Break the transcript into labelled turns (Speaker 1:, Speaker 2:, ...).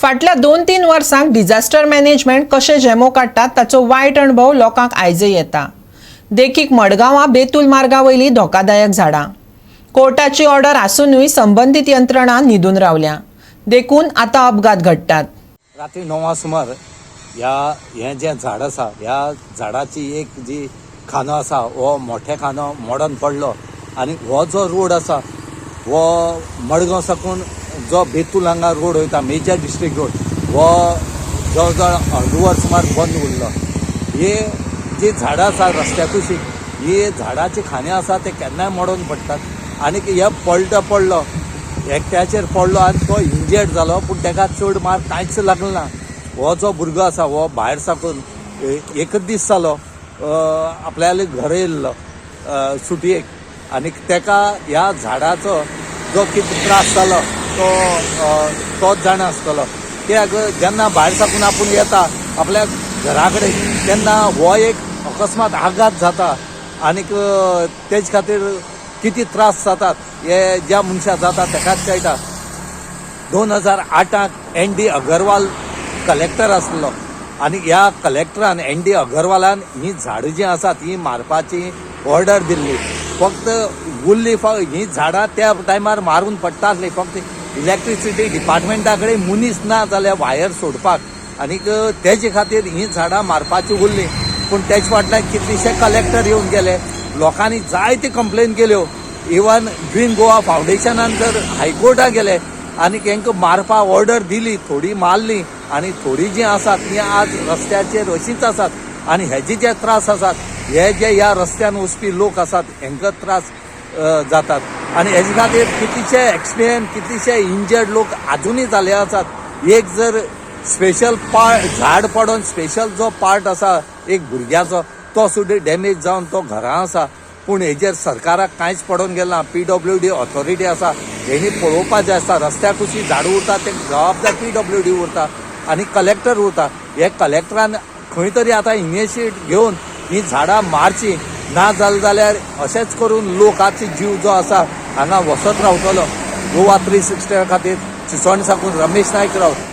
Speaker 1: फाटल्या 2-3 वर्सांक disaster management कशें जेमो काडटात ताचो वायट अणभव लोकांक आयजय येता। देखीक मडगांवां बेतूल मार्गा वयली धोकादायक झाडां। कोर्टाची ऑर्डर आसूनय संबंधीत यंत्रणा न्हिदून रावल्या, देखून आतां अपघात घडटात।
Speaker 2: रात्री 9 सुमार हे जे झाड आसा ह्या झाडाची एक जी खानो आसा हो मोठे खानो मोडून पडलो आनी हो जो रोड आसा हो मडगांव साकून जो बेतूल हांगा रोड वयता मेजर डिस्ट्रिक्ट रोड हो जवळ जवळ 1.5 वर सुमार बंद उरलो। हे जी झाडां आसा रस्त्याकुशी ही झाडाची खाने आसा ते केन्नाय मोडून पडटात आनी हे पडलो एकट्याचेर पडलो आनी तो इंजर्ड जालो पूण ताका चड मार कांयच लागलो ना। हो जो भुरगो आसा हो भायर साकून एकच दीस जालो आपल्याले घरा येयल्लो सुटयेक आनी ताका ह्या झाडाचो जो कितें त्रास जालो तोच जाणा आसतलो। कित्याक जेन्ना भायर साकून आपूण येता आपल्या घरा कडेन तेन्ना हो एक अकस्मात आघात जाता आनीक तेज खातीर किती त्रास जातात हे ज्या मनशाक जाता ताकाच कळटा। 2008 ND अगरवाल कलेक्टर आसलो आनी ह्या कलेक्टरान ND अगरवालान ही झाडां जी आसात ही मारपाची ऑर्डर दिल्ली। फक्त उरली ही झाडां त्या टायमार मारून पडटासली, फक्त इलेक्ट्रिसिटी डिपार्टमेंटा कडेन मनीस ना जाल्यार वायर सोडपाक आनीक तेजे खातीर ही झाडां मारपाची उरली। पूण तेजे फाटल्यान कितलेशे कलेक्टर येवन गेले, लोकांनी जायते कंप्लेन केल्यो। इवन ग्रीन गोवा फावंडेशनान तर हायकोर्टाक गेले आनी हांकां मारपाक ऑर्डर दिली, थोडी मारली आनी थोडी जी आसात ती आज रस्त्याचेर अशीच आसात आनी हेजे जे त्रास आसात हे जे ह्या रस्त्यान वचपी लोक आसात हांकां त्रास जातात आनी हेजे खातीर कितलेशे एक्सिडेंट कितलेशे इंजर्ड लोक आजुनूय जाले आसात। एक जर स्पेशल झाड पडोन स्पेशल जो पार्ट आसा एक भुरग्याचो तो सुद्दां डॅमेज जावन तो घरा आसा, पूण हेजेर सरकाराक कांयच पडोन गेलें ना। PWD ऑथॉरिटी आसा हेणी पळोवपाचें आसता, रस्त्या कुशी झाडां उरता ते जबाबदार PWD उरता आनी कलेक्टर उरता। हे कलेक्टरान खंय तरी आतां इनिशिएट घेवन ही झाडां मारची ना जाल्यार अशेंच करून लोकांचो जीव जो आसा हांगा वसत रावतलो। गोवा 360 खातीर चिंचोण साकून रमेश नायक रावत।